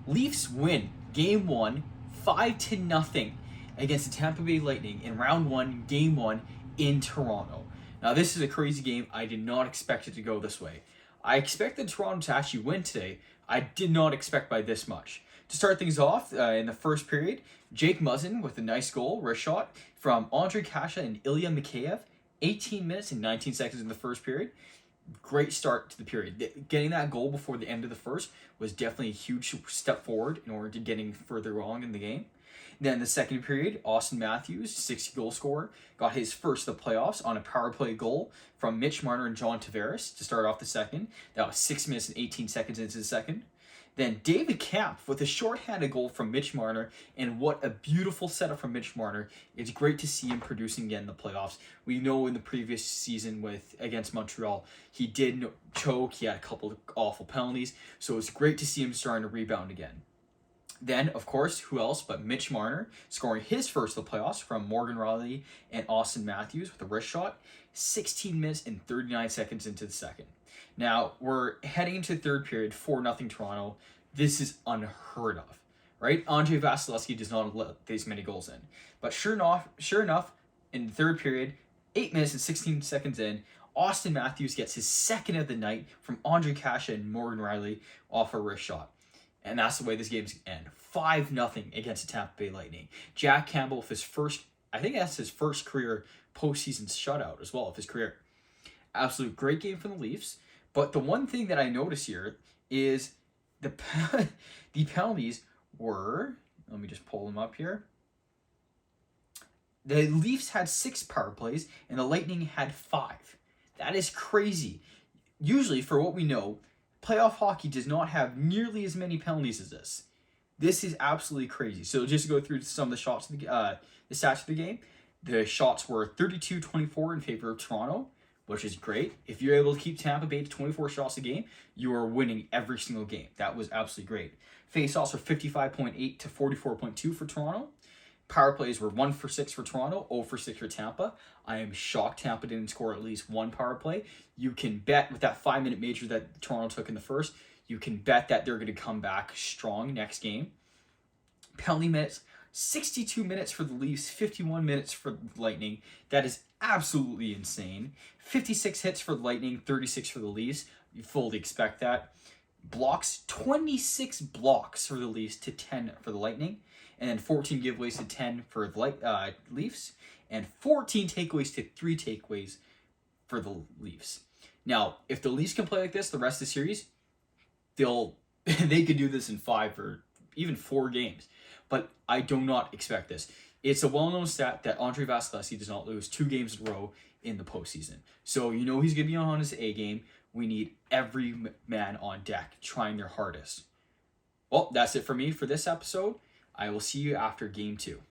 Leafs win Game 1, 5-0 against the Tampa Bay Lightning in Round 1, Game 1 in Toronto. Now, this is a crazy game. I did not expect it to go this way. I expected Toronto to actually win today. I did not expect by this much. To start things off, in the first period, Jake Muzzin with a nice goal, wrist shot from Andre Kasha and Ilya Mikheyev. 18 minutes and 19 seconds in the first period. Great start to the period. Getting that goal before the end of the first was definitely a huge step forward in order to getting further along in the game. Then the second period, Austin Matthews, 60 goal scorer, got his first of the playoffs on a power play goal from Mitch Marner and John Tavares to start off the second. That was 6 minutes and 18 seconds into the second. Then David Kampf with a shorthanded goal from Mitch Marner, and what a beautiful setup from Mitch Marner. It's great to see him producing again in the playoffs. We know in the previous season against Montreal, he did choke, he had a couple of awful penalties, so it's great to see him starting to rebound again. Then, of course, who else but Mitch Marner scoring his first of the playoffs from Morgan Rielly and Austin Matthews with a wrist shot, 16 minutes and 39 seconds into the second. Now, we're heading into the third period, 4-0 Toronto. This is unheard of, right? Andrei Vasilevsky does not let these many goals in. But sure enough, in the third period, 8 minutes and 16 seconds in, Austin Matthews gets his second of the night from Andre Kasha and Morgan Rielly off a wrist shot. And that's the way this game's going to end. 5-0 against the Tampa Bay Lightning. Jack Campbell with his first, I think that's his first career postseason shutout as well of his career. Absolute great game for the Leafs. But the one thing that I notice here is the penalties were, let me just pull them up here. The Leafs had 6 power plays and the Lightning had 5. That is crazy. Usually, for what we know, playoff hockey does not have nearly as many penalties as this. This is absolutely crazy. So just to go through some of the shots, the stats of the game, the shots were 32-24 in favor of Toronto, which is great. If you're able to keep Tampa Bay to 24 shots a game, you are winning every single game. That was absolutely great. Face-offs were 55.8 to 44.2 for Toronto. Power plays were 1 for 6 for Toronto, 0 for 6 for Tampa. I am shocked Tampa didn't score at least one power play. You can bet with that 5-minute major that Toronto took in the first, you can bet that they're going to come back strong next game. Penalty minutes, 62 minutes for the Leafs, 51 minutes for the Lightning. That is absolutely insane. 56 hits for the Lightning, 36 for the Leafs. You fully expect that. Blocks, 26 blocks for the Leafs to 10 for the Lightning. And then 14 giveaways to 10 for the Leafs. And 14 takeaways to 3 takeaways for the Leafs. Now, if the Leafs can play like this the rest of the series, they could do this in 5 or even 4 games. But I do not expect this. It's a well-known stat that Andrei Vasilevsky does not lose 2 games in a row in the postseason. So you know he's going to be on his A game. We need every man on deck trying their hardest. Well, that's it for me for this episode. I will see you after Game 2.